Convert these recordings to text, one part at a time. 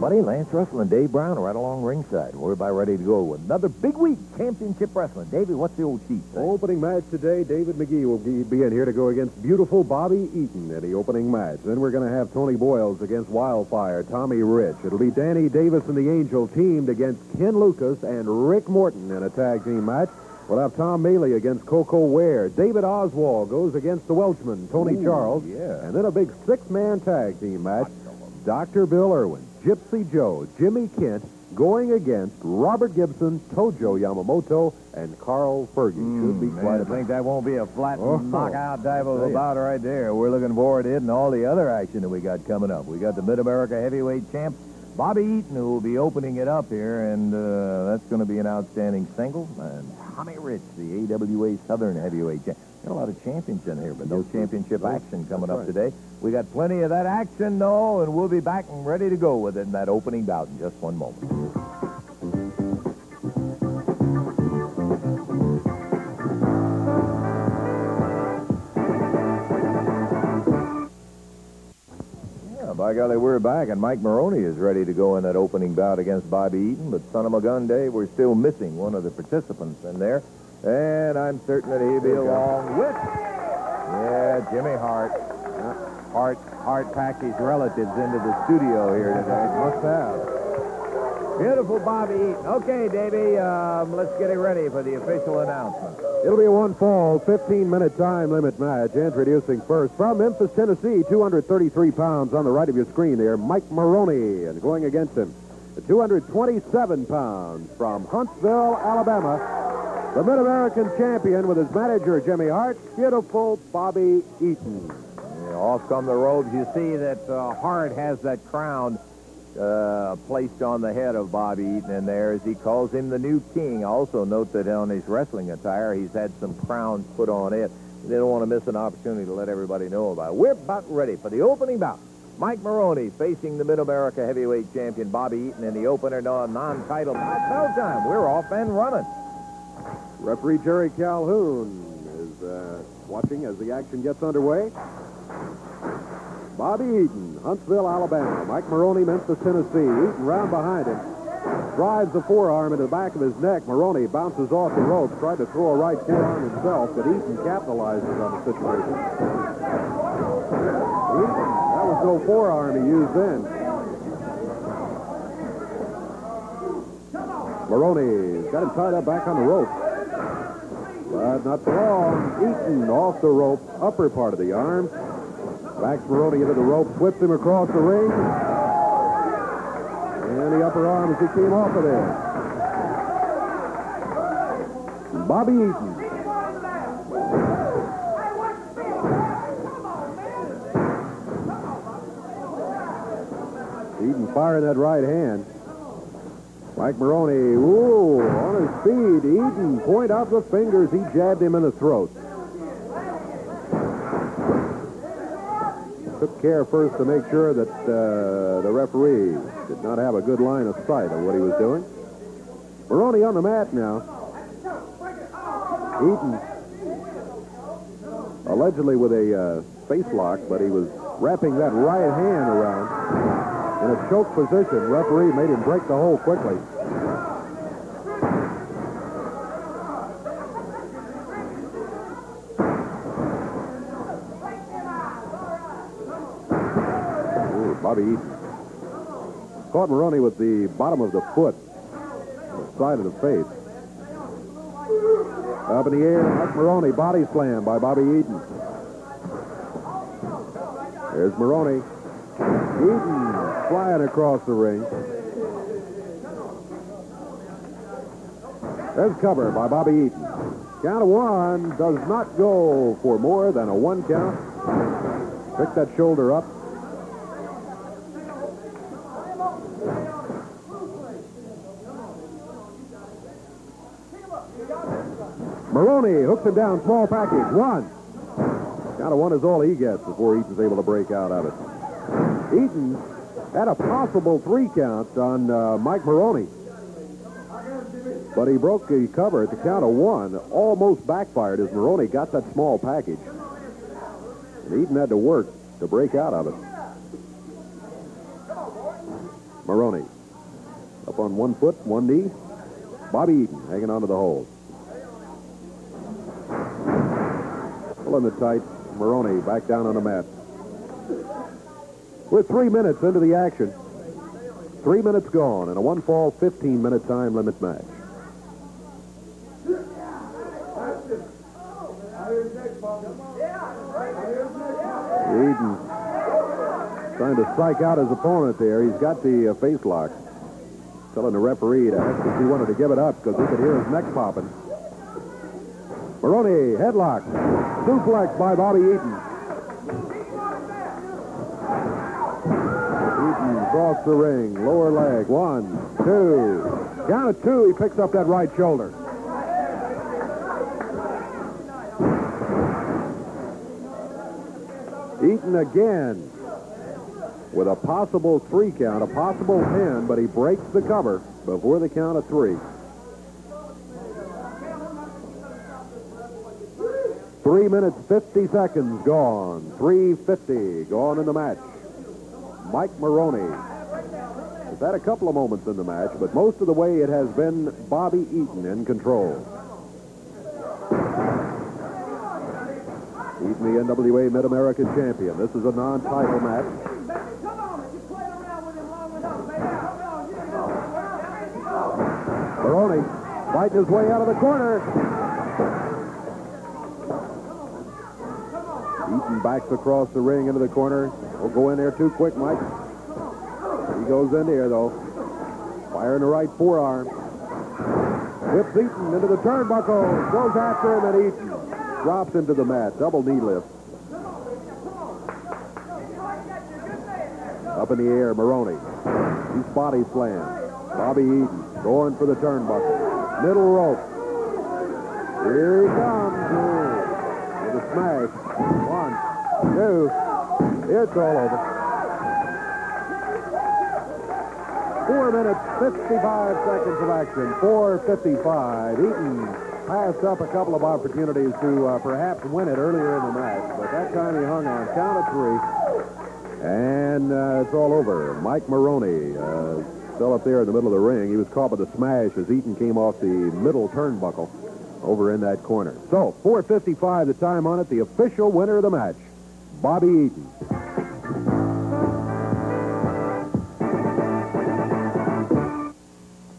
everybody. Lance Russell and Dave Brown right along ringside. We're about ready to go with another big week, championship wrestling. Davey, what's the old sheet say? Opening match today, David McGee will be in here to go against beautiful Bobby Eaton in the opening match. Then we're going to have Tony Boyles against Wildfire, Tommy Rich. It'll be Danny Davis and the Angel teamed against Ken Lucas and Rick Morton in a tag team match. We'll have Tom Maley against Coco Ware. David Oswald goes against the Welshman, Tony Charles. Yeah. And then a big six-man tag team match. Dr. Bill Irwin, Gypsy Joe, Jimmy Kent going against Robert Gibson, Tojo Yamamoto, and Carl Fergie. Should be quite I think that won't be a flat knockout type of a bout right there. We're looking forward to it and all the other action that we got coming up. We got the Mid-America Heavyweight Champ, Bobby Eaton, who will be opening it up here, and that's going to be an outstanding single. And Tommy Rich, the AWA Southern Heavyweight Champ. Got a lot of champions in here, but no championship action coming up today. We got plenty of that action, though, and we'll be back and ready to go with it in that opening bout in just one moment. Yeah, by golly, we're back, and Mike Maroney is ready to go in that opening bout against Bobby Eaton, but son of a gun day, we're still missing one of the participants in there. And I'm certain that he'll be along with, Jimmy Hart. Hart packed his relatives into the studio here today. Must have. Beautiful Bobby Eaton. Okay, Davey, let's get it ready for the official announcement. It'll be a one-fall, 15-minute time limit match. Introducing first from Memphis, Tennessee, 233 pounds on the right of your screen there, Mike Maroney. And going against him, the 227 pounds from Huntsville, Alabama, the Mid-American champion with his manager, Jimmy Hart, beautiful Bobby Eaton. Yeah, off come the robes. You see that Hart has that crown placed on the head of Bobby Eaton in there as he calls him the new king. Also note that on his wrestling attire, he's had some crowns put on it. They don't want to miss an opportunity to let everybody know about it. We're about ready for the opening bout. Mike Maroney facing the Mid-America Heavyweight champion, Bobby Eaton, in the opener non-title bout. Bell time. We're off and running. Referee Jerry Calhoun is watching as the action gets underway. Bobby Eaton, Huntsville, Alabama. Mike Maroney, Memphis, Tennessee. Eaton round behind him. Drives the forearm into the back of his neck. Maroney bounces off the ropes, tried to throw a right forearm himself, but Eaton capitalizes on the situation. Eaton, that was no forearm he used then. Maroney's got him tied up back on the rope. But not for long. Eaton off the rope, upper part of the arm. Backs Maroney into the rope, whips him across the ring. And the upper arm as he came off of there. Bobby Eaton. Eaton firing that right hand. Mike Maroney, on his feet. Eaton, point out the fingers. He jabbed him in the throat. Took care first to make sure that the referee did not have a good line of sight of what he was doing. Maroney on the mat now. Eaton, allegedly with a face lock, but he was wrapping that right hand around. In a choke position, referee made him break the hold quickly. Ooh, Bobby Eaton caught Maroney with the bottom of the foot, the side of the face. Up in the air, Mike Maroney, body slam by Bobby Eaton. There's Maroney. Eaton flying across the ring. There's cover by Bobby Eaton. Count of one does not go for more than a one count. Pick that shoulder up. Maroney hooks him down, small package, one. Count of one is all he gets before Eaton's able to break out of it. Eaton had a possible 3 count on Mike Maroney. But he broke the cover at the count of 1. Almost backfired as Maroney got that small package. And Eaton had to work to break out of it. Maroney. Up on one foot, one knee. Bobby Eaton hanging onto the hold. Pulling it tight. Maroney back down on the mat. We're 3 minutes into the action. 3 minutes gone in a one-fall, 15-minute time limit match. Eaton trying to strike out his opponent there. He's got the face lock. Telling the referee to ask if he wanted to give it up because he could hear his neck popping. Maroney, headlock. Suplex by Bobby Eaton. Eaton across the ring. Lower leg. 1, 2. Down at 2, he picks up that right shoulder. Eaton again with a possible 3 count, a possible pin, but he breaks the cover before the count of 3. 3 minutes, 50 seconds gone. 3:50 gone in the match. Mike Maroney has had a couple of moments in the match, but most of the way it has been Bobby Eaton in control. Eaton, the NWA Mid-American Champion. This is a non-title match. Maroney fighting his way out of the corner. Eaton backs across the ring into the corner. Don't go in there too quick, Mike. He goes in there, though. Firing the right forearm. Whips Eaton into the turnbuckle. Goes after him, and Eaton drops into the mat. Double knee lift. Up in the air, Maroney. He's body slammed. Bobby Eaton going for the turnbuckle. Middle rope. Here he comes. With a smash. 1, 2. It's all over. 4 minutes, 55 seconds of action. 4:55. Eaton passed up a couple of opportunities to perhaps win it earlier in the match, but that time he hung on. Count of 3. And it's all over. Mike Maroney still up there in the middle of the ring. He was caught by the smash as Eaton came off the middle turnbuckle over in that corner. So, 4:55 the time on it. The official winner of the match, Bobby Eaton.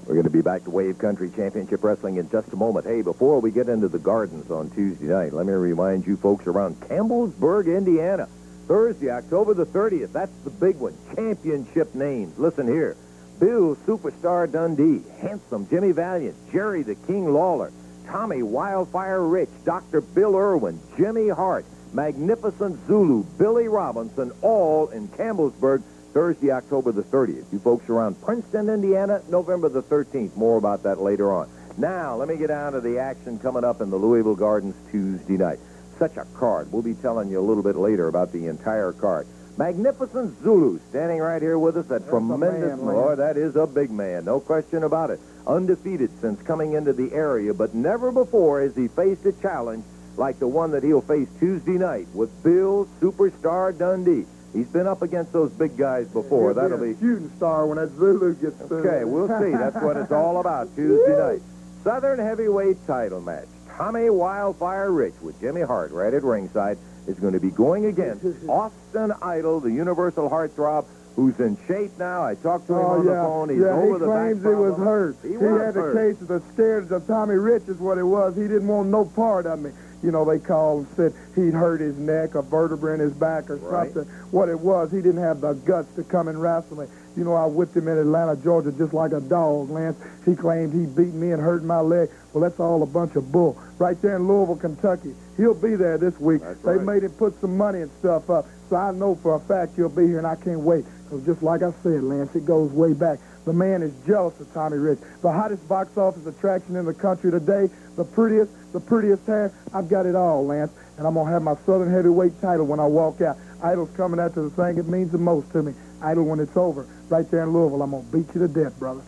We're going to be back to Wave Country Championship Wrestling in just a moment. Hey, before we get into the Gardens on Tuesday night, let me remind you folks around Campbellsburg, Indiana, Thursday, October the 30th. That's the big one. Championship names. Listen here. Bill Superstar Dundee, Handsome Jimmy Valiant, Jerry the King Lawler, Tommy Wildfire Rich, Dr. Bill Irwin, Jimmy Hart, Magnificent Zulu, Billy Robinson, all in Campbellsburg, Thursday, October the 30th. You folks around Princeton, Indiana, November the 13th. More about that later on. Now, let me get down to the action coming up in the Louisville Gardens Tuesday night. Such a card. We'll be telling you a little bit later about the entire card. Magnificent Zulu standing right here with us. That tremendous man. That is a big man. No question about it. Undefeated since coming into the area, but never before has he faced a challenge like the one that he'll face Tuesday night with Bill Superstar Dundee. He's been up against those big guys before. That'll be a shooting star when that Zulu gets through. Okay, we'll see. That's what it's all about Tuesday night. Southern heavyweight title match. Tommy Wildfire Rich with Jimmy Hart right at ringside is going to be going against Austin Idol, the Universal Heartthrob, who's in shape now. I talked to him on the phone. He's over the back problem. He claims he was hurt. He had the case of the scared of Tommy Rich is what it was. He didn't want no part of me. You know, they called and said he'd hurt his neck, a vertebra in his back or something. What it was, he didn't have the guts to come and wrestle me. You know, I whipped him in Atlanta, Georgia, just like a dog, Lance. He claimed he beat me and hurt my leg. Well, that's all a bunch of bull. Right there in Louisville, Kentucky. He'll be there this week. They made him put some money and stuff up. So I know for a fact he'll be here, and I can't wait. Because just like I said, Lance, it goes way back. The man is jealous of Tommy Rich. The hottest box office attraction in the country today, the prettiest hair. I've got it all, Lance. And I'm going to have my Southern heavyweight title when I walk out. Idol's coming out to the thing it means the most to me. Idol when it's over. Right there in Louisville, I'm going to beat you to death, brother.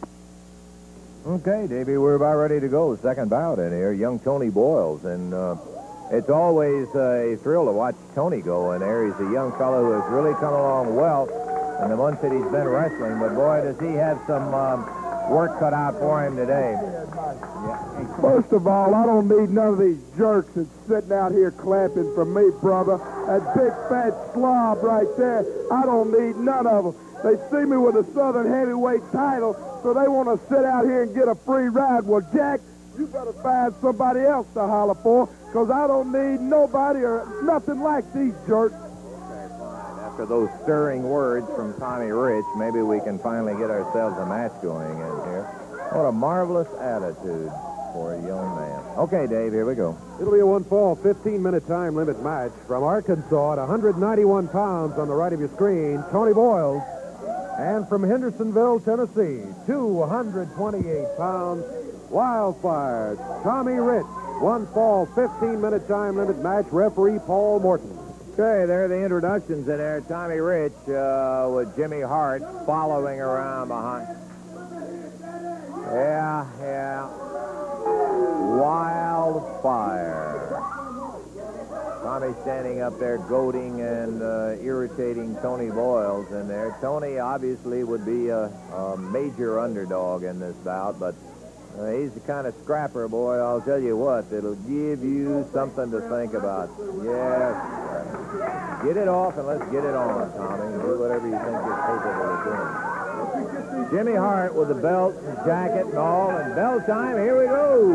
Okay, Davey, we're about ready to go. Second bout in here, young Tony Boyles. And it's always a thrill to watch Tony go in there. He's a young fellow who has really come along well. in the months that he's been wrestling, but boy, does he have some work cut out for him today. First of all, I don't need none of these jerks that's sitting out here clapping for me, brother. That big fat slob right there, I don't need none of them. They see me with a Southern heavyweight title, so they want to sit out here and get a free ride. Well, Jack, you better find somebody else to holler for, because I don't need nobody or nothing like these jerks. Okay, fine. After those stirring words from Tommy Rich, maybe we can finally get ourselves a match going in here. What a marvelous attitude for a young man. Okay, Dave, here we go. It'll be a one-fall, 15-minute time limit match from Arkansas at 191 pounds on the right of your screen, Tony Boyles. And from Hendersonville, Tennessee, 228 pounds, Wildfire, Tommy Rich. One-fall, 15-minute time limit match, referee Paul Morton. Okay, there are the introductions in there. Tommy Rich with Jimmy Hart following around behind. Yeah. Wildfire. Tommy standing up there goading and irritating Tony Boyles in there. Tony obviously would be a major underdog in this bout, but he's the kind of scrapper, boy, I'll tell you what, it'll give you something to think about. Yes. Get it off and let's get it on, Tommy. Do whatever you think you're capable of doing. Jimmy Hart with the belt and jacket and all, and bell time, here we go.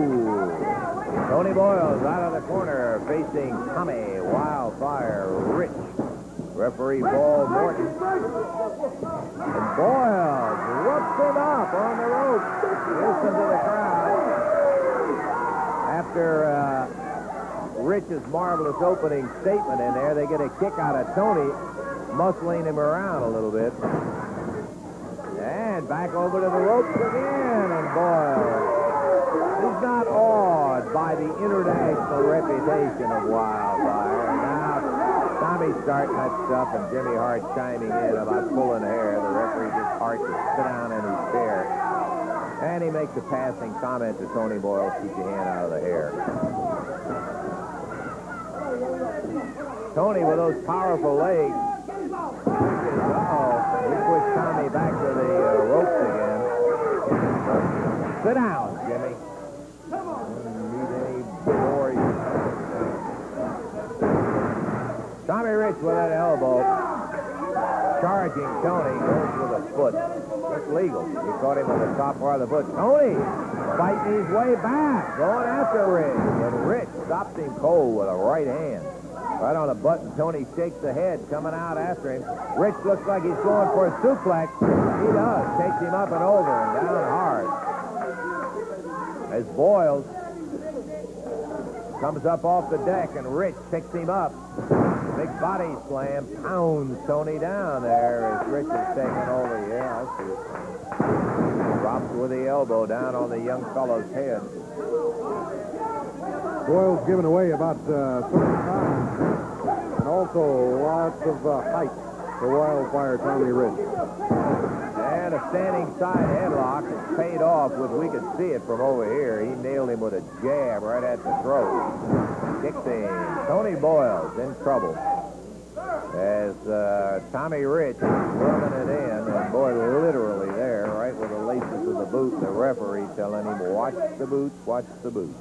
Tony Boyles out of the corner facing Tommy Wildfire Rich. Referee Paul Morton. And Boyles whoops him up on the rope. Listen to the crowd. After Rich's marvelous opening statement in there, they get a kick out of Tony, muscling him around a little bit. And back over to the ropes again, and Boyles. He's not awed by the international reputation of Wildfire. Now, Tommy's starting that stuff, and Jimmy Hart chiming in about pulling hair. The referee gets Hart to sit down in his chair. And he makes a passing comment to Tony Boyles, keep your hand out of the hair. Tony with those powerful legs. Uh-oh. We push Tommy back to the ropes again. Sit down, Jimmy. Tommy Rich with that elbow. Charging Tony. Goes with a foot. It's legal. He caught him with the top part of the foot. Tony fighting his way back. Going after Rich. And Rich stops him cold with a right hand. Right on the button. Tony shakes the head coming out after him. Rich looks like he's going for a suplex. He does. Takes him up and over and down hard. As Boyles comes up off the deck and Rich picks him up. Big body slam pounds Tony down there as Rich is taking over. Yeah, I see it. Drops with the elbow down on the young fellow's head. Boyles giving away about 30 pounds. And also lots of height for Wildfire Tommy Rich. And a standing side headlock is paid off with, we could see it from over here. He nailed him with a jab right at the throat. Kicked him. Tony Boyles in trouble. As Tommy Rich is rubbing it in, and boy, literally there, right with the laces of the boot, the referee telling him, watch the boots, watch the boots.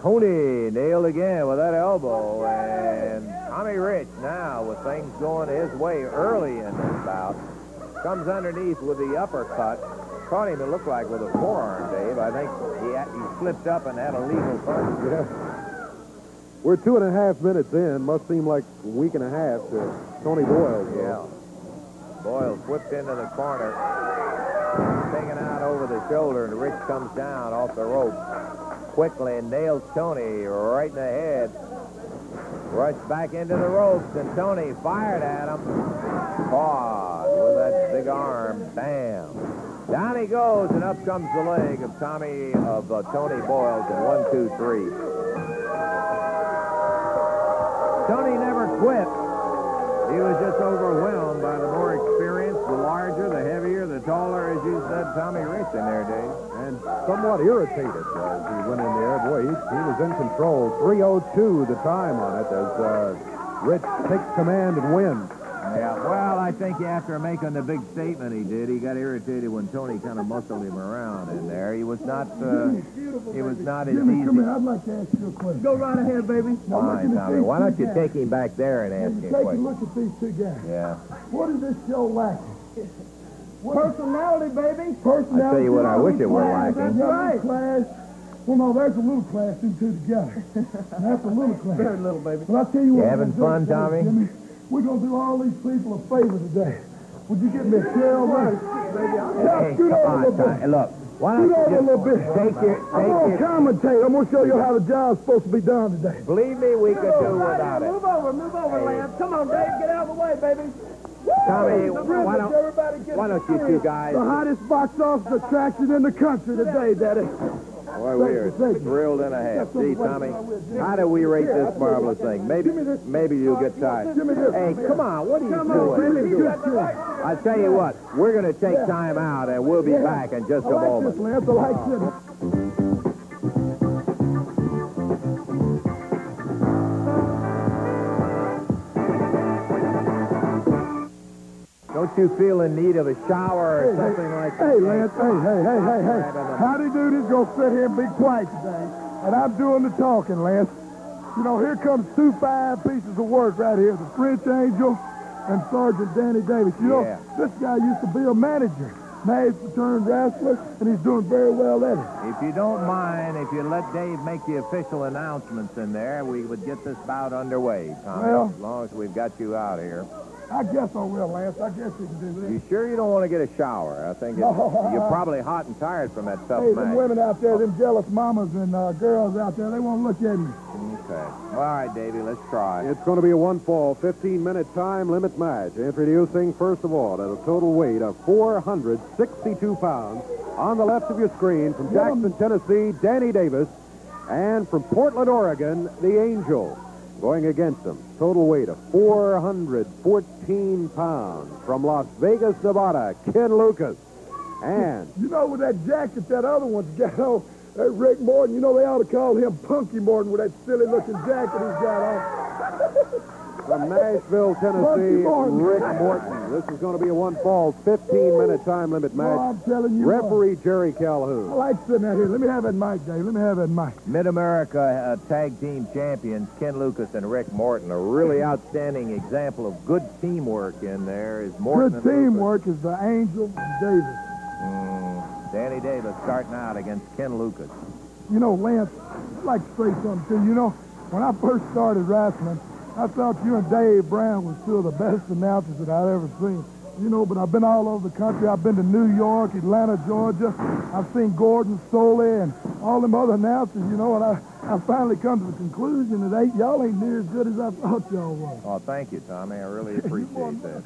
Tony nailed again with that elbow, and Tommy Rich now with things going his way early in this bout. Comes underneath with the uppercut. Caught him, it looked like, with a forearm, Dave. I think he slipped up and had a legal punch. Yeah. We're 2.5 minutes in. Must seem like a week and a half to Tony Boyles. Yeah. Boyles whipped into the corner. Taken out over the shoulder, and Rich comes down off the rope. Quickly and nails Tony right in the head. Rushed back into the ropes, and Tony fired at him. Caught with that big arm. Bam. Down he goes, and up comes the leg of Tony Boyles in 1, 2, 3. Tony never quit. He was just overwhelmed by the more experienced, the larger, the heavier, the taller, as you said, Tommy Rich in there, Dave. And somewhat irritated as he went in there. Boy, he was in control. 3:02 the time on it as Rich takes command and wins. Yeah, well, I think after making the big statement he did, he got irritated when Tony kind of muscled him around in there. He was not, he was not as Jimmy, easy. come here. I'd like to ask you a question. Go right ahead, baby. Fine, Tommy. Why don't you take him back there and ask him a Take a question? look at these two guys. Yeah. What is this show lacking? Personality, baby. Personality. I tell you what, I wish it were class, lacking. That's right. Class. Well, no, there's a little class, these two together. And that's a little class. Very little, baby. But I'll tell you what. You having fun, Tommy? Jimmy, we're going to do all these people a favor today. Would you get me a chair over there? Hey, Scoot come over a on, little bit. Tommy. Look, why don't Scoot over a you little bit. take I'm going to your... commentate. I'm going to show you how the job's supposed to be done today. Believe me, we could do without it. Move over, Lance. Come on, Dave. Get out of the way, baby. Tommy, Why why don't you two guys... The hottest box office attraction in the country today, Daddy. Boy, we are thrilled and a half. See, Tommy, how do we rate this marvelous thing? Maybe you'll get tired. Hey, come on, what are you doing? I tell you what, we're going to take time out, and we'll be back in just a moment. Lance. I like this. Don't you feel in need of a shower or something like that? Hey, Lance, hey. Howdy doodie's gonna sit here and be quiet today. And I'm doing the talking, Lance. You know, here comes two fine pieces of work right here. The French Angel and Sergeant Danny Davis. You know, this guy used to be a manager. Now he's turned wrestler, and he's doing very well at it. If you don't mind, if you let Dave make the official announcements in there, we would get this bout underway, Tommy, Well, as long as we've got you out here. I guess I will, Lance. I guess we can do this. You sure you don't want to get a shower? I think you're probably hot and tired from that tough Hey, match. them women out there, them jealous mamas and girls out there, they won't look at me. Okay. All right, Davey, let's try. It's going to be a one-fall, 15-minute time limit match. Introducing, first of all, at a total weight of 462 pounds. On the left of your screen, from Jackson, Tennessee, Danny Davis. And from Portland, Oregon, the Angel. Going against him, total weight of 414 pounds. From Las Vegas, Nevada, Ken Lucas. And... You know, with that jacket that other one's got on, that Rick Morton, you know they ought to call him Punky Morton with that silly-looking jacket he's got on. From Nashville, Tennessee, Rick Morton. This is going to be a one-fall, 15-minute time limit match. Well, I'm telling you Referee Jerry I Calhoun. like sitting out here. Let me have that mic, Dave. Let me have that mic. Mid-America Tag Team Champions Ken Lucas and Rick Morton. A really outstanding example of good teamwork in there is Morton. Good teamwork is the Angel and Davis. Danny Davis starting out against Ken Lucas. You know, Lance, I'd like to say something to you. You know, when I first started wrestling, I thought you and Dave Brown was two of the best announcers that I'd ever seen. You know, but I've been all over the country. I've been to New York, Atlanta, Georgia. I've seen Gordon Soley and all them other announcers, you know, and I finally come to the conclusion that y'all ain't near as good as I thought y'all was. Oh, thank you, Tommy. I really appreciate that.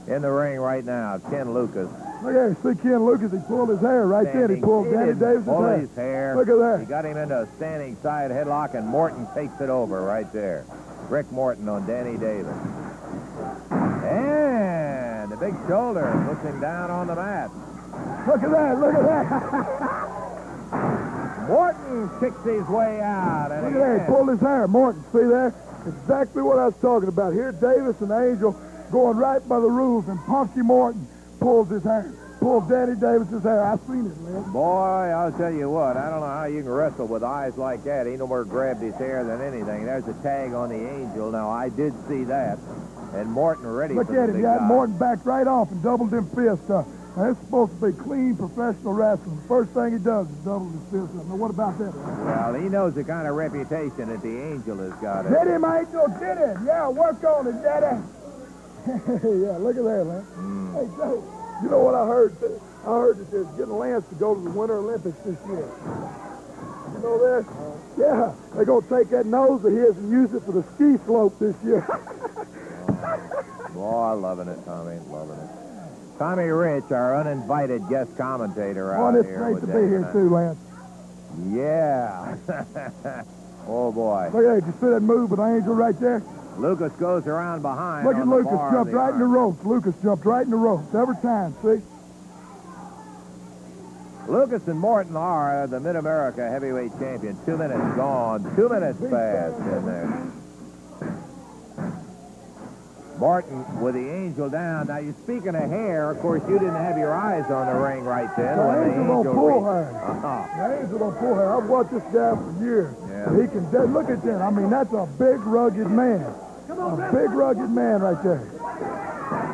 In the ring right now, Ken Lucas. Look at see Ken Lucas. He pulled his hair right there. He pulled Danny Davis' hair. His hair. Look at that. He got him into a standing side headlock, and Morton takes it over right there. Rick Morton on Danny Davis. And the big shoulder puts him down on the mat. Look at that. Look at that. Morton kicks his way out. And Look at that. He pulled his hair. Morton, see there? Exactly what I was talking about. Here, Davis and Angel going right by the roof, and Punky Morton pulls his hair. Pulled Danny Davis's hair. I seen it, man. Boy, I'll tell you what. I don't know how you can wrestle with eyes like that. He no more grabbed his hair than anything. There's a tag on the Angel. Now, I did see that. And Morton ready Look for the at him. big He got guy. Morton backed right off and doubled them fists up. Now, it's supposed to be clean professional wrestling. The first thing he does is double his fists up. Now, what about that? Well, he knows the kind of reputation that the Angel has got. Get him, Angel. Get him. Yeah, work on it, Daddy. Yeah, look at that, man. Hey, Joe, you know what I heard? I heard that they're getting Lance to go to the Winter Olympics this year. You know that? Yeah, they're going to take that nose of his and use it for the ski slope this year. Boy, loving it, Tommy. Loving it. Tommy Rich, our uninvited guest commentator out Boy, it's here. great with to be Dave here, and I. too, Lance. Yeah. Oh, boy. Look at that. You see that move with Angel right there? Lucas goes around behind. Look at on the Lucas. bar of Jumped the right in the arm. ropes. Lucas jumped right in the ropes every time, see? Lucas and Morton are the Mid-America Heavyweight Champions. 2 minutes gone. 2 minutes passed in there. Morton with the Angel down. Now, you're speaking of hair. Of course, you didn't have your eyes on the ring right then. The when the Angel don't Angel pull reached. hair. The Angel don't pull hair. I've watched this guy for years. Yeah. He can look at that. I mean, that's a big, rugged man. A big, rugged man right there.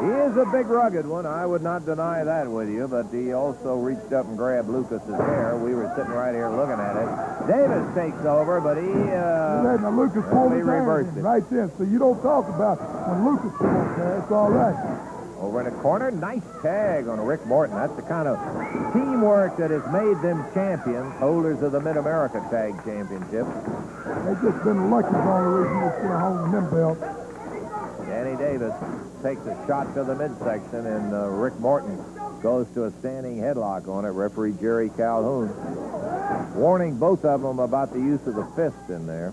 He is a big, rugged one. I would not deny that with you, but he also reached up and grabbed Lucas's hair. We were sitting right here looking at it. Davis takes over, but he Now Lucas pulled his hair reversed it. right then. So you don't talk about when Lucas pulls his hair. It's all right. Over in the corner, nice tag on Rick Morton. That's the kind of teamwork that has made them champions, holders of the Mid-America Tag Championship. They've just been lucky for all the reason they're still holding them belts. Danny Davis takes a shot to the midsection, and Rick Morton goes to a standing headlock on it. Referee Jerry Calhoun warning both of them about the use of the fist in there.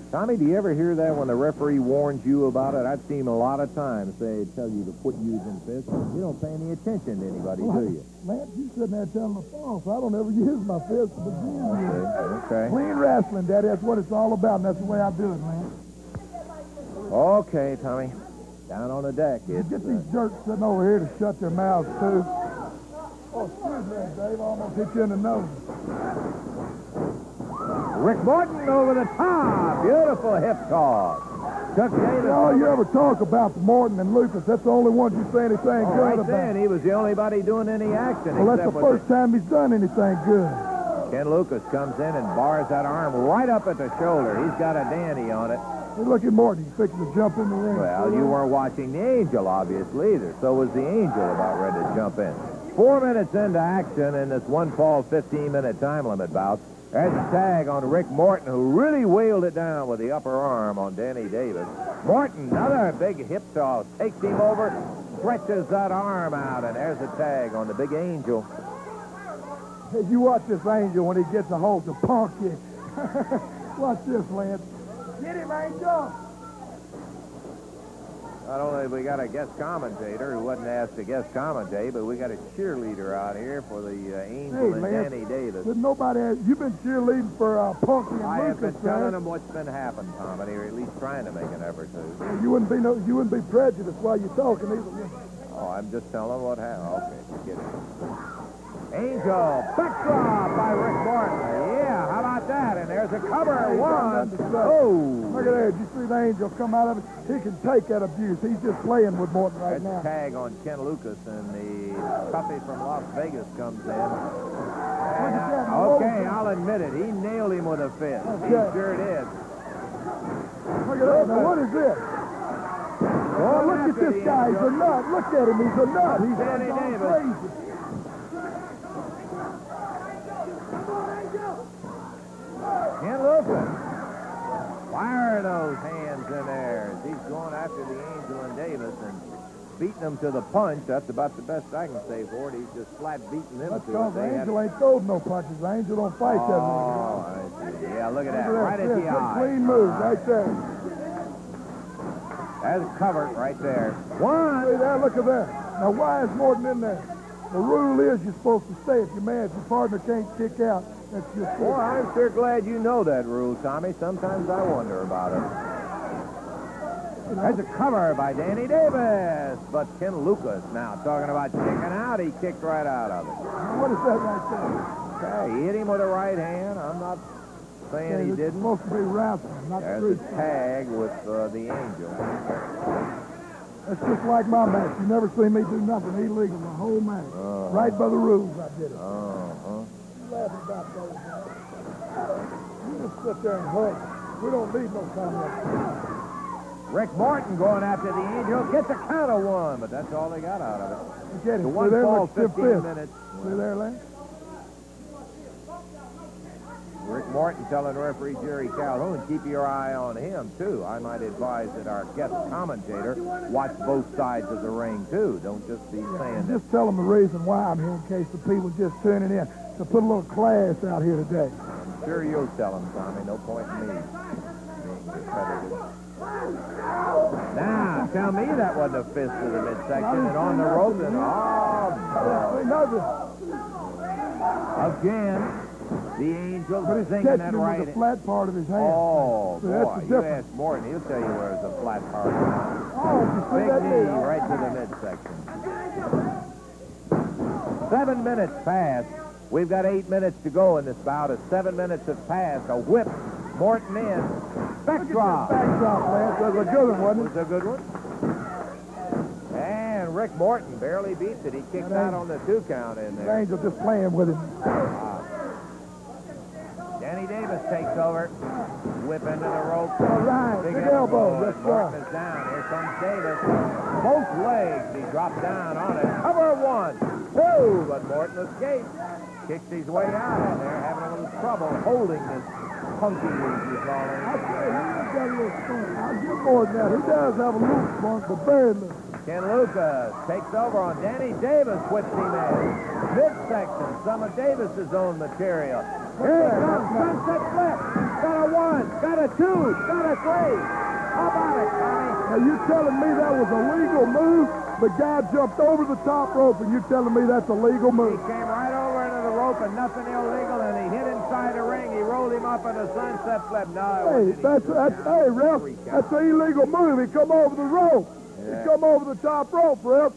Tommy, do you ever hear that when the referee warns you about it? I've seen a lot of times they tell you to quit using fists. You don't pay any attention to anybody, do you? Lance, you sitting there telling the phone, so I don't ever use my fist to begin with. Okay. Clean wrestling, Daddy. That's what it's all about, and that's the way I do it, man. Okay, Tommy. Down on the deck. You get these jerks sitting over here to shut their mouths, too. Oh, excuse me, Dave. I almost hit you in the nose. Rick Morton over the top. Beautiful hip toss. Took Davis. Oh, you ever talk about Morton and Lucas? That's the only one you say anything good Right about. then, he was the only body doing any action. Well, that's except the with first time he's done anything good. Ken Lucas comes in and bars that arm right up at the shoulder. He's got a dandy on it. Hey, look at Morton. He's fixing to jump in the ring. Well, you weren't watching the Angel, obviously, either. So was the Angel about ready to jump in. 4 minutes into action in this one-fall 15-minute time limit bout. There's a tag on Rick Morton, who really wheeled it down with the upper arm on Danny Davis. Morton, another big hip toss, takes him over, stretches that arm out, and there's a tag on the big Angel. Hey, you watch this Angel when he gets a hold to punk you. Watch this, Lance. Get him, Angel. Not only have we got a guest commentator who wasn't asked to guest commentate, but we got a cheerleader out here for the Angel and Lance, Danny Davis. Did nobody ask, you've been cheerleading for Punky and I have Lucas, been telling man. them what's been happening, Tom, and they're at least trying to make an effort to. You wouldn't be prejudiced while you're talking either. would you? Oh, I'm just telling what happened. Okay, forget it. Angel, backdrop by Rick Morton. Yeah, how about that? And there's a cover. One. Oh. Look at that. You see the Angel come out of it? He can take that abuse. He's just playing with Morton right There's now. a tag on Ken Lucas, and the puppy from Las Vegas comes in. And, okay, I'll admit it. He nailed him with a fist. He sure did. Look at that. Now, what is this? Oh, look at this guy. He's a nut. Look at him. He's a nut. He's Danny gone Davis. crazy. Ken Lucas. Fire those hands in there. He's going after the Angel and Davis and beating them to the punch. That's about the best I can say for it. He's just flat beating them That's to because it. the They had- Angel ain't throwing no punches. The Angel don't fight that way. Oh, I see. Yeah, look at that. Look Right at the Good eye. clean move right there. That's covered right there. See One. there? Look at that. Now, why is Morton in there? The rule is you're supposed to stay. If you're mad, if your partner can't kick out, that's just Boy, it. I'm sure glad you know that rule, Tommy. Sometimes I wonder about it. There's a cover by Danny Davis. But Ken Lucas now talking about kicking out. He kicked right out of it. Now, what is that right there? Okay, he hit him with a right hand. I'm not saying he It's didn't. supposed to be wrestling, not There's street a fight. tag with the Angel. That's just like my match. You never see me do nothing illegal the whole match. Right by the rules, I did it. You laughing about those, man. You just sit there and hug. We don't need no comment. Rick Morton going after the Angel. Gets a count of one, but that's all they got out of it. Look at The him. one See there, fall, look, stiff 15 fist. minutes. See there, Lance? Rick Morton telling referee Jerry Calhoun, keep your eye on him, too. I might advise that our guest commentator watch both sides of the ring, too. Don't just be saying that. Just tell them the reason why I'm here in case the people just tuning in. To put a little class out here today. I'm sure you'll tell him, Tommy. No point in me being competitive. Now, tell me that wasn't a fist to the midsection and on the rope. And, Another. again, The Angel But it's singing catching that him right. with the flat part of his hand. Oh, So that's boy. the You difference. ask Morton, he'll tell you where's the flat part. Oh, you see Big that knee knee? right to the midsection. 7 minutes passed. We've got 8 minutes to go in this bout. As 7 minutes have passed, a whip. Morton in. Back drop. Back drop, Lance. That was a good one, wasn't it? Was a good one. And Rick Morton barely beats it. He kicked out on the 2 count in The there. Angel just playing with him. Danny Davis takes over. Whip into the rope. All right, big elbow. Yes, Morton sir. is down. Here comes Davis. Both legs. He drops down on it. Cover 1, 2, but Morton escapes. Kicks his way out in there, having a little trouble holding this punky, as you call him. I'll say, he's got a little spunk. I'll give more than that. He does have a little spunk, but very little. Ken Lucas takes over on Danny Davis, whips him in. Midsection, some of Davis's own material. Here it comes, sunset flip. Got a 1, got a 2, got a 3. How about it, Tommy? Now, you telling me that was a legal move? The guy jumped over the top rope, and you telling me that's a legal He move? came right over into the rope and nothing illegal, and he hit inside the ring. He rolled him up in a sunset flip. No, Hey, ref, that's an illegal move. He come over the rope. Yeah. He come over the top rope, ref.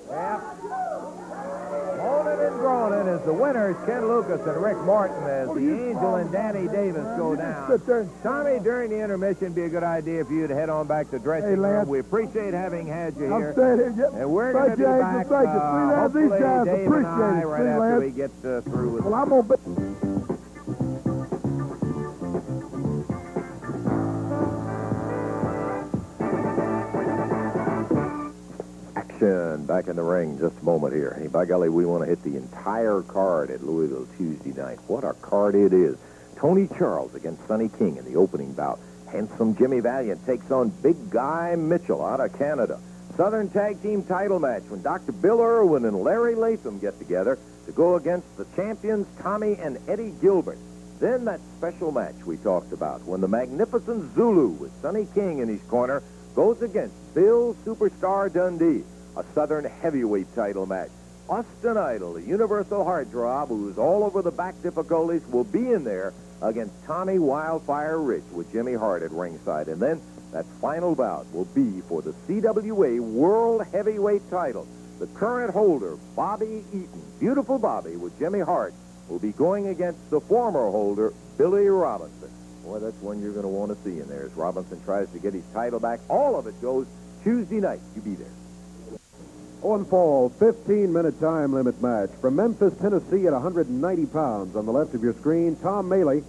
Yep. Moaning and groaning as the winners, Ken Lucas and Rick Morton, as the Angel and Danny Davis go down. Sit there. Tommy, during the intermission, be a good idea if you'd head on back to the dressing Hey, room. Lance. We appreciate having had you I'm here. staying here. And we're going to Thank be you, Angel. back, Thank you. See, now, these hopefully guys Dave appreciate and I, it. right See, after Lance? we get through with Well, I'm going to... Action back in the ring just a moment here. Hey, by golly, we want to hit the entire card at Louisville Tuesday night. What a card it is. Tony Charles against Sonny King in the opening bout. Handsome Jimmy Valiant takes on Big Guy Mitchell out of Canada. Southern Tag Team title match when Dr. Bill Irwin and Larry Latham get together to go against the champions Tommy and Eddie Gilbert. Then that special match we talked about when the Magnificent Zulu with Sonny King in his corner goes against Bill Superstar Dundee, a Southern heavyweight title match. Austin Idol, the Universal Heartthrob, who's all over the back difficulties, will be in there against Tommy Wildfire Rich with Jimmy Hart at ringside. And then that final bout will be for the CWA World Heavyweight title. The current holder, Bobby Eaton, beautiful Bobby with Jimmy Hart, will be going against the former holder, Billy Robinson. Boy, that's one you're going to want to see in there as Robinson tries to get his title back. All of it goes Tuesday night. You be there. On fall, 15-minute time limit match from Memphis, Tennessee at 190 pounds. On the left of your screen, Tom Maley.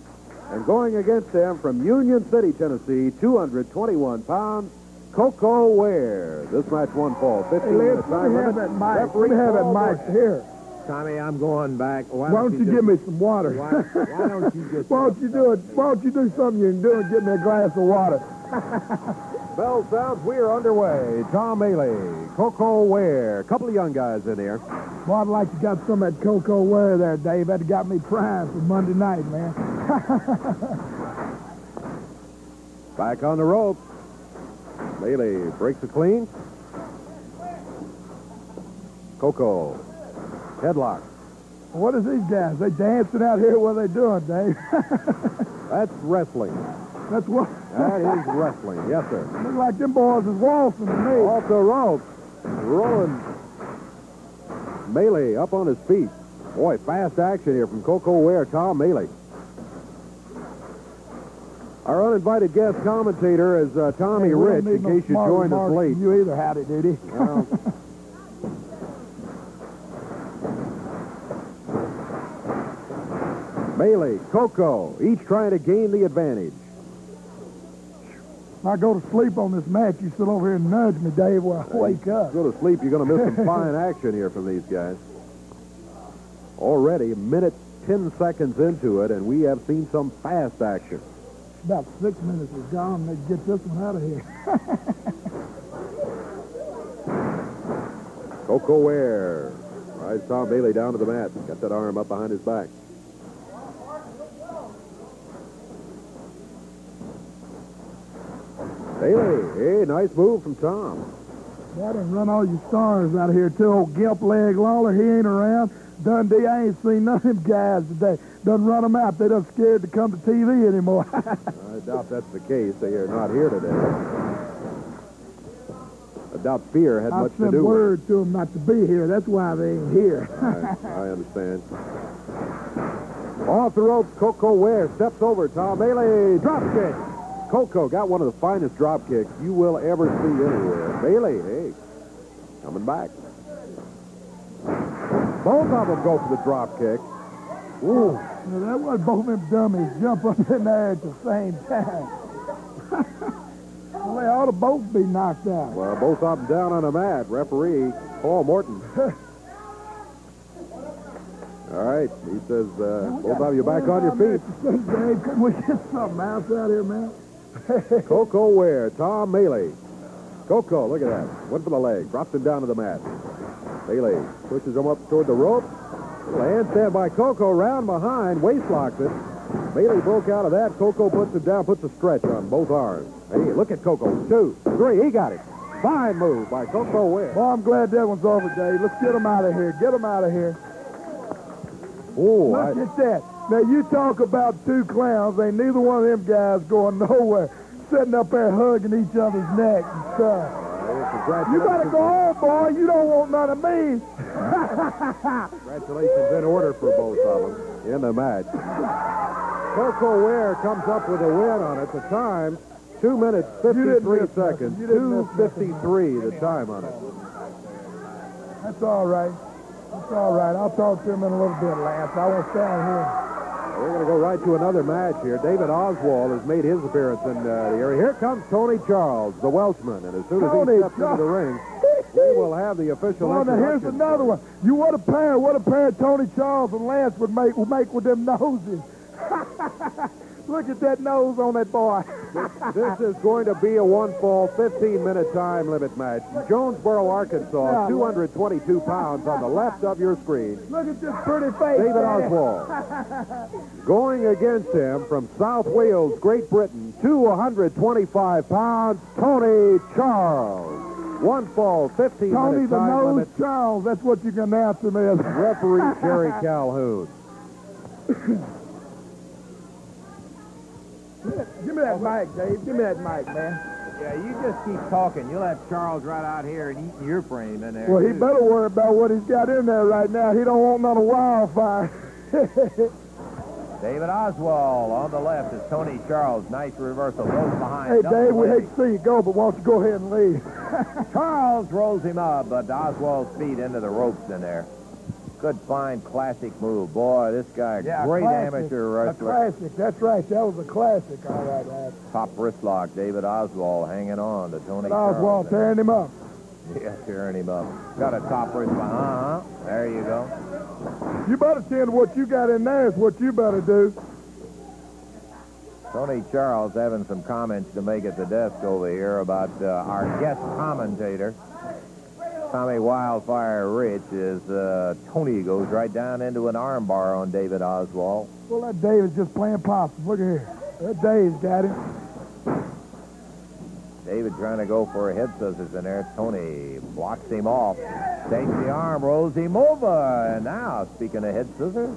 And going against them from Union City, Tennessee, 221 pounds, Coco Ware. This match won fall. 15-minute time limit. Let me have that mic here. Tommy, I'm going back. Why don't you give me some water? Why don't you just... Why don't you do it? Why don't you do something you can do and get me a glass of water? Bell sounds, we are underway. Tom Maley, Coco Ware. A couple of young guys in here. Well, I'd like to got some of that cocoa ware there, Dave. That got me primed for Monday night, man. Back on the rope. Maley breaks it clean. Coco. Headlock. What is these guys? They dancing out here? What are they doing, Dave? That's wrestling. That's what... That is wrestling. Yes, sir. Look like them boys is waltzing to me. Off the rope. Rolling. Maley up on his feet. Boy, fast action here from Coco Ware, Tom Maley. Our uninvited guest commentator is Tommy Hey, we don't Rich, need in no case you smart joined us remarks late. from you either, howdy doody. Well, Maley, Coco, each trying to gain the advantage. If I go to sleep on this match, you sit over here and nudge me, Dave, while I wake up. Go to sleep, you're going to miss some fine action here from these guys. Already a minute, 10 seconds into it, and we have seen some fast action. About 6 minutes is gone. They get this one out of here. Coco Ware rides Tom Maley down to the mat. Got that arm up behind his back. Maley, hey, nice move from Tom. I done run all your stars out of here, too. Old Gimp Leg Lawler, he ain't around. Dundee, I ain't seen none of them guys today. Done run them out. They done scared to come to TV anymore. I doubt that's the case. They are not here today. I doubt fear had much to do I sent with it. word to them not to be here. That's why they ain't here. I understand. Off the ropes, Coco Ware steps over Tom Bailey. Drop kick. Coco got one of the finest drop kicks you will ever see anywhere. Bailey, hey, coming back. Both of them go for the drop kick. Ooh. Now, that was both them dummies jump up in there at the same time. Well, they ought to both be knocked out. Well, both of them down on the mat. Referee Paul Morton. All right, he says both of you back on your feet. Dave, couldn't we get something else out here, man? Coco Ware, Tom Bailey. Coco, look at that. Went for the leg, drops him down to the mat. Bailey pushes him up toward the rope. Little handstand by Coco, round behind, waist locks it. Bailey broke out of that. Coco puts it down, puts a stretch on both arms. Hey, look at Coco. 2, 3, he got it. Fine move by Coco Ware. Well, I'm glad that one's over, Dave. Let's get him out of here. Get him out of here. Oh, Look at that. Now, you talk about two clowns. Ain't neither one of them guys going nowhere. Sitting up there hugging each other's neck and stuff. You better go home, boy. You don't want none of me. Congratulations in order for both of them in the match. Coco Ware comes up with a win on it. The time, 2 minutes, 53 seconds. 2:53 the time on it. That's all right. That's all right. I'll talk to him in a little bit, Lance. I won't stand here. We're going to go right to another match here. David Oswald has made his appearance in the area. Here comes Tony Charles, the Welshman. And as soon as he steps into the ring, we will have the official now introduction. here's another one. You what a pair Tony Charles and Lance would make with them noses. Look at that nose on that boy. This is going to be a one-fall, 15-minute time limit match. Jonesboro, Arkansas, 222 pounds on the left of your screen. Look at this pretty face. David Oswald. Going against him from South Wales, Great Britain, 225 pounds, Tony Charles. One fall, 15-minute Tony the time Nose limit. Charles, that's what you can announce to me as. Referee Jerry Calhoun. Give me that mic, Dave. Give me that mic, man. Yeah, you just keep talking. You'll have Charles right out here and eating your frame in there. Well, he better worry about what he's got in there right now. He don't want none of wildfire. David Oswald on the left is Tony Charles. Nice reversal. Goes behind. Hey, Dave, we hate to see you go, but why don't you go ahead and leave? Charles rolls him up, but Oswald's feet into the ropes in there. Good, fine, classic move. Boy, this guy, great classic, amateur wrestler. A classic, that's right. That was a classic. All right, lad. Top wrist lock, David Oswald hanging on to Tony Charles. Oswald tearing him up. Yeah, tearing him up. Got a top wrist behind. There you go. You better tend to what you got in there is what you better do. Tony Charles having some comments to make at the desk over here about our guest commentator. Tommy Wildfire Rich is Tony goes right down into an armbar on David Oswald. Well, that Dave's just playing possum. Look at here. That Dave's got him. David trying to go for a head scissors in there. Tony blocks him off. Takes the arm, rolls him over. And now, speaking of head scissors,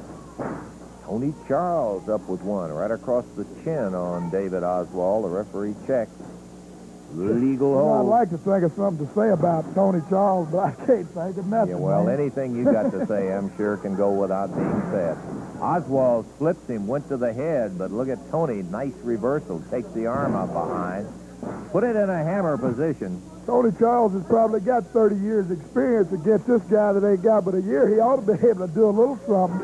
Tony Charles up with one right across the chin on David Oswald. The referee checks. Legal hold. I'd like to think of something to say about Tony Charles, but I can't think of nothing. Yeah, well, man. anything you got to say, I'm sure, can go without being said. Oswald slips him, went to the head, but look at Tony. Nice reversal. Takes the arm up behind. Put it in a hammer position. Tony Charles has probably got 30 years experience against this guy that ain't got but a year. He ought to be able to do a little something.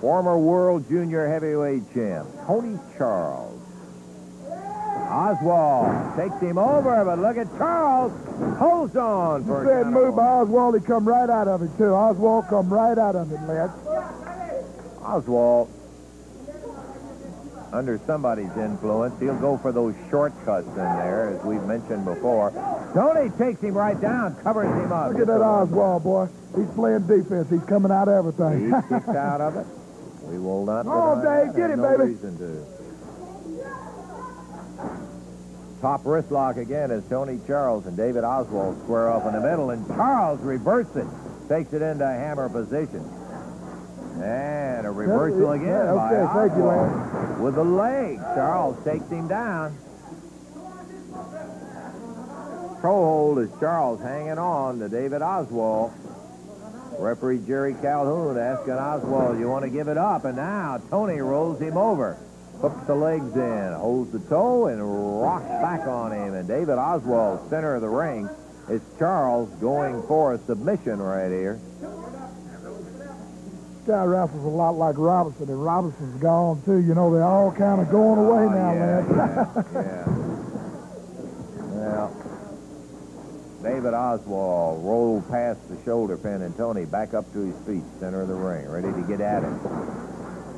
Former world junior heavyweight champ, Tony Charles. Oswald takes him over, but look at Charles. Holds on for that move by Oswald, he come right out of it, too. Oswald come right out of it, lad. Oswald, under somebody's influence, he'll go for those shortcuts in there, as we've mentioned before. Tony takes him right down, covers him up. Look at that Oswald, boy. He's playing defense. He's coming out of everything. He kicked out of it. We will not Oh, deny Dave, that. get him, No baby. reason to. Top wrist lock again as Tony Charles and David Oswald square off in the middle, and Charles reversed it. Takes it into hammer position. And a reversal again by thank you, Oswald. Lance. With the leg, Charles takes him down. Toe-hold is Charles hanging on to David Oswald. Referee Jerry Calhoun asking Oswald, you want to give it up? And now Tony rolls him over. Hooks the legs in, holds the toe, and rocks back on him. And David Oswald, center of the ring, is Charles going for a submission right here. This guy wrestles a lot like Robinson, and Robinson's gone, too. You know, they're all kind of going away now, Lance. Yeah. Well, David Oswald rolled past the shoulder pin, and Tony back up to his feet, center of the ring, ready to get at it.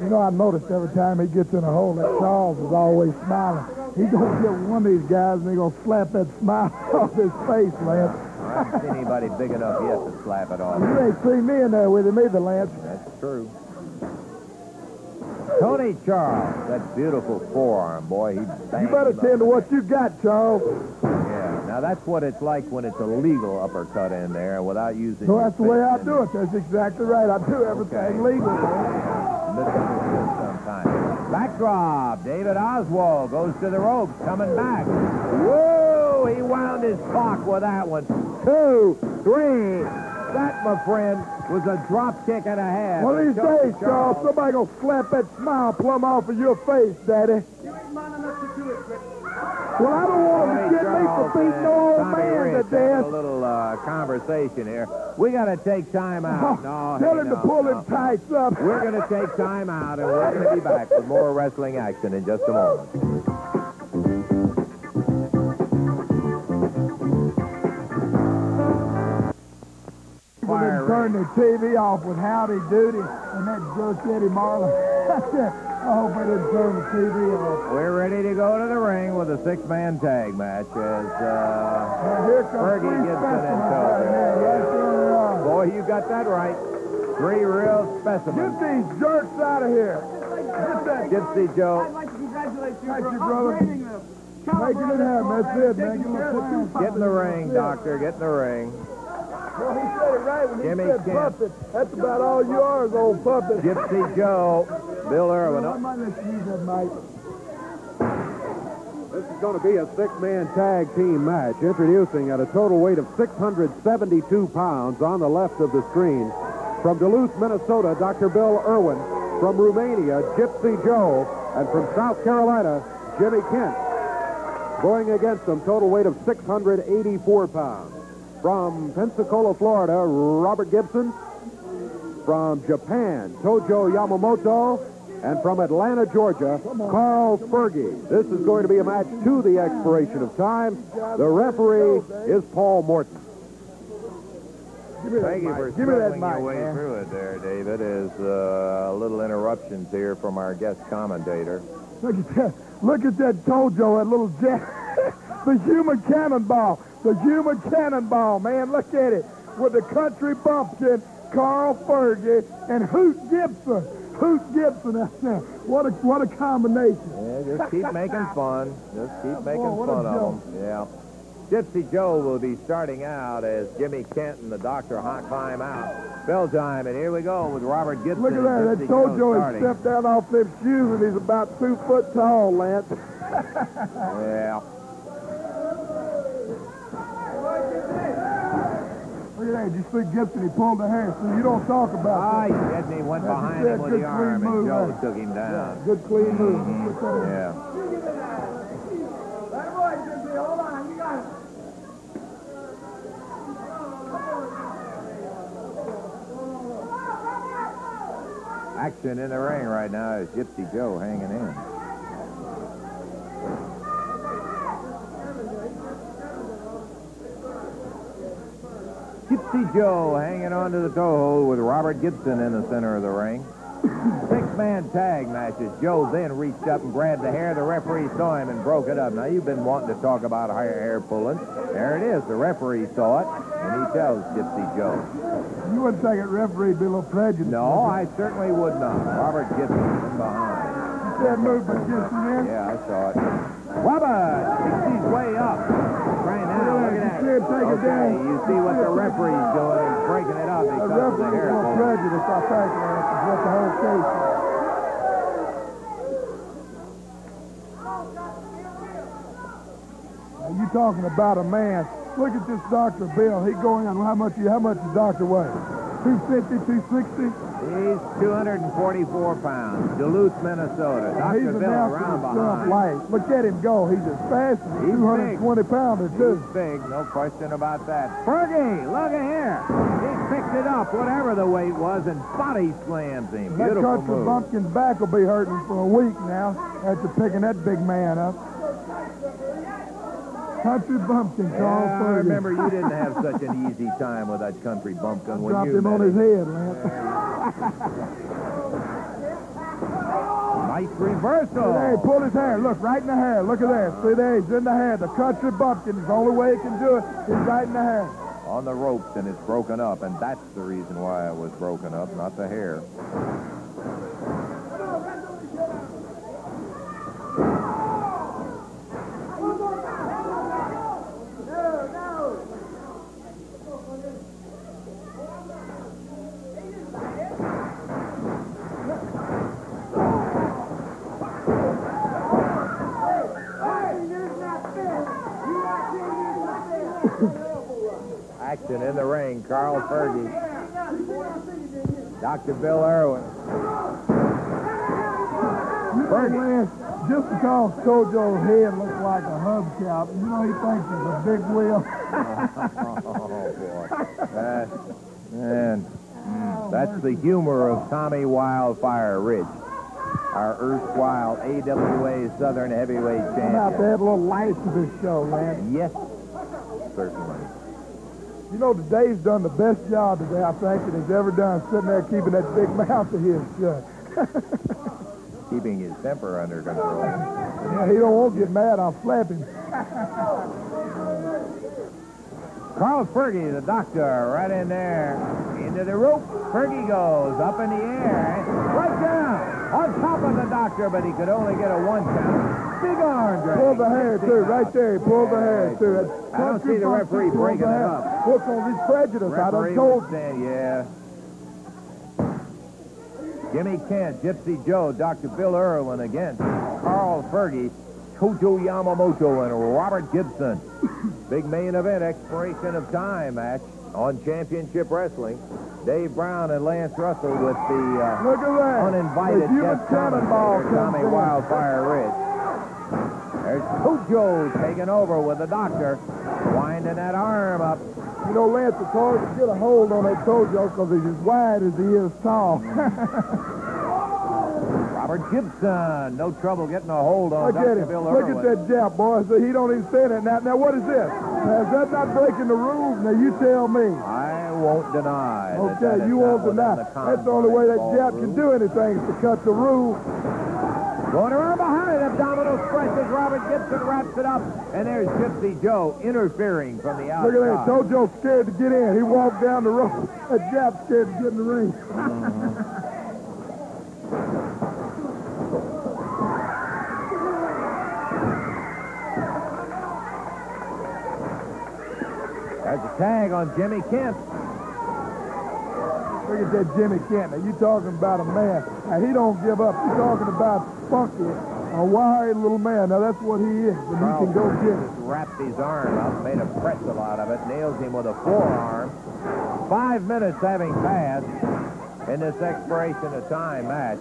You know, I've noticed every time he gets in a hole, that Charles is always smiling. He's going to get one of these guys, and he's going to slap that smile off his face, Lance. I haven't seen anybody big enough yet to slap it off. You ain't seen me in there with him either, Lance. That's true. Tony Charles, that beautiful forearm, boy. He You better tend to what you got, Charles. Yeah, now that's what it's like when it's a legal uppercut in there without using So your that's the way I fist. do it. That's exactly right. I do everything legal, man. Sometimes. Backdrop. David Oswald goes to the ropes, coming back. Whoa! He wound his clock with that one. 2, 3. That, my friend, was a drop kick and a half. One of these days, Charles, somebody gonna slap that smile plumb off of your face, Daddy. Well, I don't want to get me for beating no old man to death. A little conversation here. We got to take time out. Tell him to pull him tights up. We're going to take time out, and we're going to be back with more wrestling action in just a moment. Turn the TV off with Howdy Doody and that jerk Eddie Marlin. I hope they didn't turn the TV off. We're ready to go to the ring with a 6-man tag match as Here comes Fergie Gibson and Toe. Boy, you got that right. 3 real specimens. Get these jerks out of here. Gypsy Joe. I'd like to congratulate you Thank for you, brother. upgrading the Making it happen. That's it, man. Give us time. Get in the ring, Doctor. Get in the ring. Well, he said it right when Jimmy he said Kent. puppet. That's about all you are is old puppet. Gypsy Joe. Bill Irwin. I might let you use that mic. This is going to be a 6-man tag team match, introducing at a total weight of 672 pounds on the left of the screen. From Duluth, Minnesota, Dr. Bill Irwin. From Romania, Gypsy Joe. And from South Carolina, Jimmy Kent. Going against them, total weight of 684 pounds. From Pensacola, Florida, Robert Gibson. From Japan, Tojo Yamamoto. And from Atlanta, Georgia, Carl Fergie. This is going to be a match to the expiration of time. The referee is Paul Morton. Thank you for struggling your way through it there, David. Is little interruptions here from our guest commentator. Look at that. Look at that Tojo, that little jet. The human cannonball. The human cannonball, man. Look at it. With the country bumpkin, Carl Fergie, and Hoot Gibson. Hoot Gibson out there. What a combination. Yeah, just keep making fun. Just keep making what a fun of joke. them. Yeah. Gypsy Joe will be starting out as Jimmy Kent and the Doctor climb out. Bell time, and here we go with Robert Gibson. Look at that. That Gypsy Joe Tojo has starting. stepped out off them shoes, and he's about 2 foot tall, Lance. Yeah. Look at that. You see Gibson, he pulled the hair. So you don't talk about He that. did, and he went That's behind a him with good, the clean arm, and move, Joe right? took him down. Good, clean move. Yeah. Hold on, you got it. Action in the ring right now is Gypsy Joe hanging in. Gypsy Joe hanging on to the toe hold with Robert Gibson in the center of the ring. 6-man tag matches. Joe then reached up and grabbed the hair. The referee saw him and broke it up. Now, you've been wanting to talk about hair pulling. There it is. The referee saw it, and he tells Gypsy Joe. You wouldn't think it referee'd be a little prejudiced. No, I certainly would not. Robert Gibson from behind. that movement, Gibson, there? Yeah, I saw it. Wubba takes his way up. Right now, look at that. You see him take it down. You see what the referee's doing. He's breaking it up The because of the referee's hair more pull. prejudice, I think, Lance, is what the whole case is. Now, you talking about a man. Look at this Dr. Bill. He going on. How much does Dr. weigh? 250, 260? He's 244 pounds. Duluth, Minnesota. He's Dr. Bill announced around himself behind. light. Look at him go. He's as fast as a He's 220-pounder, too. He's big, no question about that. Fergie, look at here. He picked it up, whatever the weight was, and body slams him. That Beautiful country move. bumpkin's back will be hurting for a week now after picking that big man up. Country bumpkin, Carl Yeah, I Fergie. remember you didn't have such an easy time with that country bumpkin when Dropped you him on met his him. head, Lance. Nice reversal. Hey, pull his hair. Look, right in the hair. Look at that. See there? He's in the hair. The country bumpkin is the only way he can do it. He's right in the hair. On the ropes, and it's broken up, and that's the reason why it was broken up, not the hair. Action in the ring, Carl Fergie. Dr. Bill Irwin. Lance, just because Tojo's head looks like a hubcap, you know he thinks it's a big wheel. Oh, boy. That's the humor of Tommy Wildfire Ridge, our erstwhile AWA Southern Heavyweight I'm champion. out to add a little life to this show, Lance. Yes, certainly. You know, Dave's done the best job today, I think, that he's ever done, sitting there keeping that big mouth of his shut. Keeping his temper under control. Yeah, he don't want to get mad, I'll slap him. Carl Fergie, the doctor, right in there. Into the rope. Fergie goes up in the air. Right down. On top of the doctor, but he could only get a one count. Big arm drag. Pulled the hair, too. Right there, he pulled the hair, too. That's I don't see the referee pulled breaking the it hair. up. Look on his prejudice. I done Referee told was you. saying, yeah. Jimmy Kent, Gypsy Joe, Dr. Bill Irwin against Carl Fergie, Tojo Yamamoto, and Robert Gibson. Big main event, expiration of time match on Championship Wrestling. Dave Brown and Lance Russell with the Look at that. uninvited The human guest cannonball commentator, Tommy comes in. Wildfire Ridge. There's Tojo taking over with the doctor, winding that arm up. You know, Lance, it's hard to get a hold on that Tojo because he's as wide as he is tall. Robert Gibson, no trouble getting a hold on Look at Dr. him. Bill Look Irwin. at that jab, boy. So he don't even stand it. Now, what is this? Now, is that not breaking the rules? Now, you tell me. I won't deny that Okay, that is you not won't within deny. the That's the only way that confines jab ball can rules. do anything is to cut the rule. Going around behind, abdominal stretches. Robert Gibson wraps it up, and there's Gypsy Joe interfering from the outside. Look at that. Tojo's scared to get in. He walked down the road. That jab's scared to get in the ring. There's a tag on Jimmy Kent. Look at that Jimmy Kent. Now, you talking about a man. Now, he don't give up. You're talking about funky, a wiry little man. Now, that's what he is, and he can go get it. Wrapped his arm up, made a pretzel out of it, nails him with a forearm. 5 minutes having passed in this expiration of time match.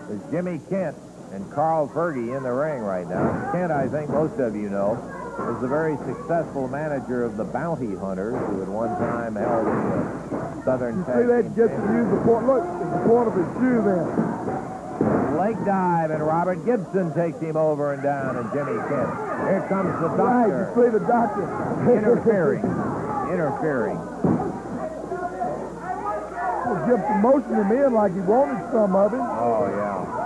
There's Jimmy Kent and Carl Fergie in the ring right now. Kent, I think most of you know, was the very successful manager of the Bounty Hunters, who at one time held the Southern You Tag see that Team gets to use the point. Look, it's the point of his shoe there. leg dive, and Robert Gibson takes him over and down, and Jimmy Kent. Here comes the Right, you doctor. see the doctor. Interfering. Well, Gibson motioned him in like he wanted some of him. Oh, yeah.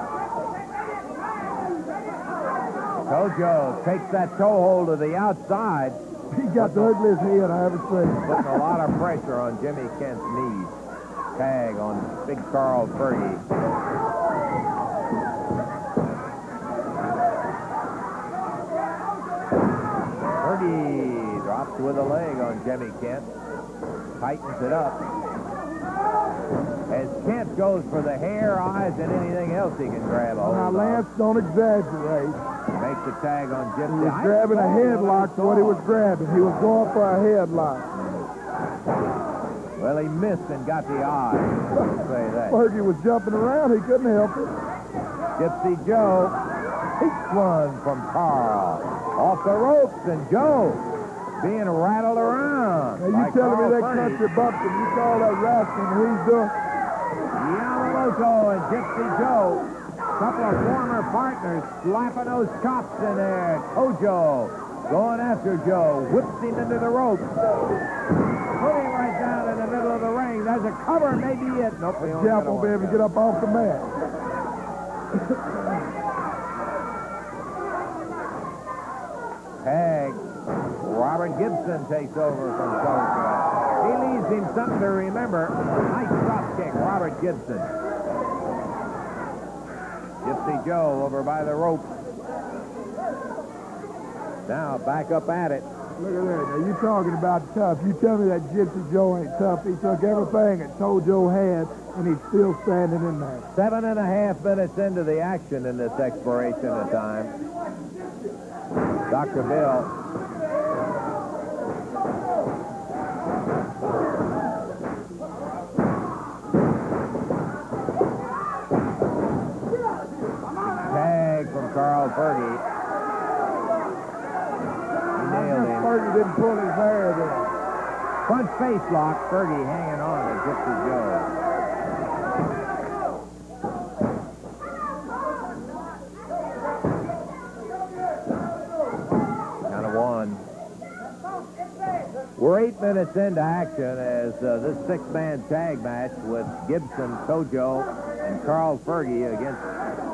Tojo takes that toe hold to the outside, He got the ugliest head I ever seen. putting a lot of pressure on Jimmy Kent's knees. Tag on Big Carl Fergie. with a leg on Jimmy Kent. Tightens it up. As Kent goes for the hair, eyes, and anything else he can grab a hold Now, of. Lance, don't exaggerate. Makes the tag on He Gypsy. was grabbing a headlock to what he was grabbing. He was going for a headlock. Well, he missed and got the eye. I'll say that. Fergie was jumping around. He couldn't help it. Gypsy Joe takes one from Carl. Off the ropes, and Joe being rattled around. Now, you telling me that country bumped him. You call that wrestling. He's doing... Yamamoto and Gypsy Joe, couple of former partners, slapping those chops in there. Tojo going after Joe, whips him into the ropes. Put him right down in the middle of the ring. There's a cover, maybe it. Nope, Jeff won't be able to get up off the mat. Tag. Robert Gibson takes over from Tojo. He leaves him something to remember. Nice drop kick, Robert Gibson. Gypsy Joe over by the rope. Now back up at it. Look at that. Now, you talking about tough. You tell me that Gypsy Joe ain't tough. He took everything that Tojo had, and he's still standing in there. 7.5 minutes into the action in this expiration of time. Dr. Bill. Tag from Carl Fergie. He nailed him. Fergie didn't pull his hair there. Front face lock. Fergie hanging on to Gypsy Joe. Count of one. We're 8 minutes into action as this six-man tag match with Gibson, Tojo, and Carl Fergie against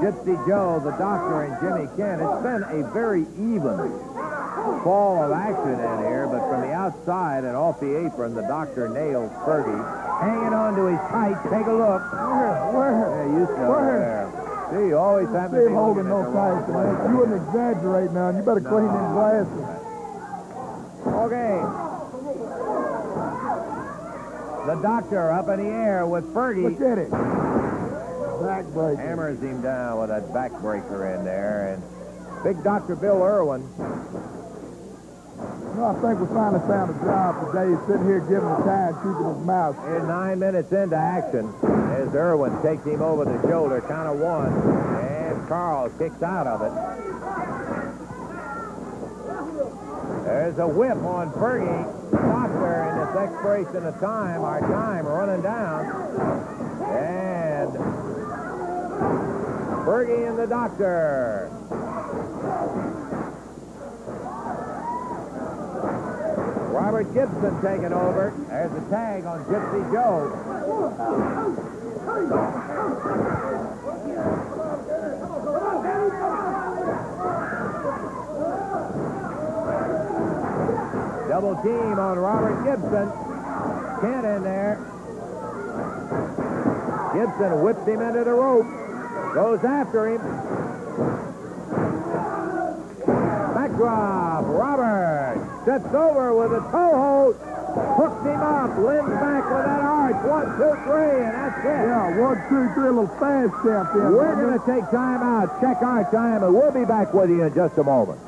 Gypsy Joe, the Doctor, and Jimmy Kent. It's been a very even fall of action in here, but from the outside and off the apron, the Doctor nails Fergie. Hanging on to his tights. Take a look. Where? Yeah, you saw there. See, you always have to See be him holding looking no at the wrong tights, place. man. You wouldn't exaggerate now. You better clean them glasses. Okay. The Doctor up in the air with Fergie. Look at it. Backbreaker. Hammers him down with that backbreaker in there. And big Dr. Bill Irwin. No, I think we finally found a job today. He's sitting here giving the time, keeping his mouth. Is 9 minutes into action as Irwin takes him over the shoulder. Count of one. And Carl kicks out of it. There's a whip on Fergie. Doctor in this expiration of time. Our time running down. And Fergie and the Doctor. Robert Gibson taking over. There's a tag on Gypsy Joe. Double team on Robert Gibson. Kent in there. Gibson whips him into the rope. Goes after him. Backdrop. Robert steps over with a toe hold. Hooks him up. Limbs back with that arch. 1, 2, 3, and that's it. Yeah, 1, 2, 3, a little fast step there. We're going to take time out, check our time, and we'll be back with you in just a moment.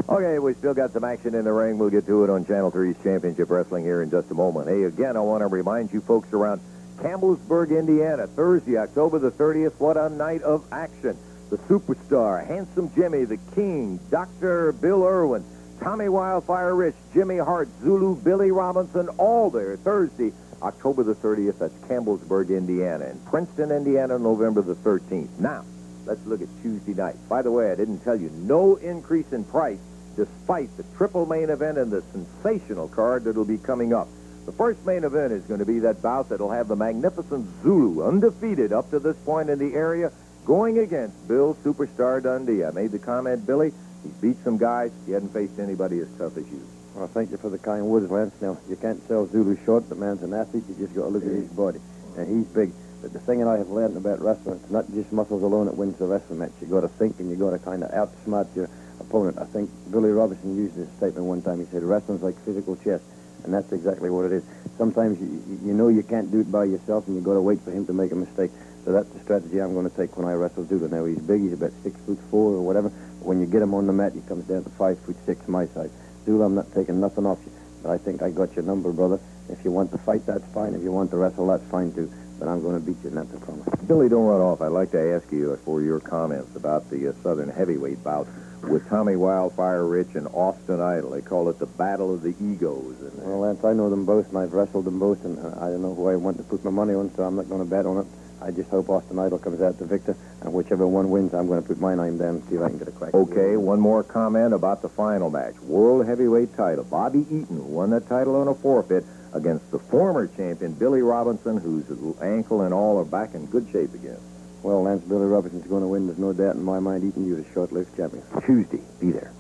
Okay, we still got some action in the ring. We'll get to it on Channel 3's Championship Wrestling here in just a moment. Hey, again, I want to remind you folks around Campbellsburg, Indiana, Thursday, October the 30th. What a night of action. The Superstar, Handsome Jimmy, the King, Dr. Bill Irwin, Tommy Wildfire Rich, Jimmy Hart, Zulu, Billy Robinson, all there Thursday, October the 30th. That's Campbellsburg, Indiana. And Princeton, Indiana, November the 13th. Now, let's look at Tuesday night. By the way, I didn't tell you, no increase in price despite the triple main event and the sensational card that'll be coming up. The first main event is going to be that bout that'll have the magnificent Zulu, undefeated up to this point in the area, going against Bill Superstar Dundee. I made the comment, Billy, he's beat some guys. He hadn't faced anybody as tough as you. Well, thank you for the kind words, Lance. Now, you can't sell Zulu short. The man's an athlete. You just got to look at his body. And he's big. the thing that I have learned about wrestling, it's not just muscles alone that wins the wrestling match. You got to think and you got to kind of outsmart your opponent. I think Billy Robinson used this statement one time. He said, wrestling's like physical chess, and that's exactly what it is. Sometimes you know you can't do it by yourself, and you got to wait for him to make a mistake. So that's the strategy I'm going to take when I wrestle Doolin. Now, he's big. He's about 6'4" or whatever. But when you get him on the mat, he comes down to 5'6" my side. Doolin, I'm not taking nothing off you, but I think I got your number, brother. If you want to fight, that's fine. If you want to wrestle, that's fine, too. But I'm going to beat you, and that's a promise. Billy, don't run off. I'd like to ask you for your comments about the Southern heavyweight bout with Tommy Wildfire Rich and Austin Idol. They call it the Battle of the Egos. And, well, Lance, I know them both, and I've wrestled them both, and I don't know who I want to put my money on, so I'm not going to bet on it. I just hope Austin Idol comes out the victor, and whichever one wins, I'm going to put my name down and see if I can get a crack. Okay, one more comment about the final match. World heavyweight title. Bobby Eaton won that title on a forfeit against the former champion, Billy Robinson, whose ankle and all are back in good shape again. Well, Lance, Billy Robinson's going to win. There's no doubt in my mind. Eaton, you're a short-lived champion. Tuesday, be there.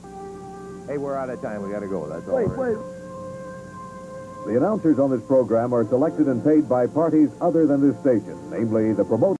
Hey, we're out of time. We got to go. That's all. Wait. The announcers on this program are selected and paid by parties other than this station, namely the promoter.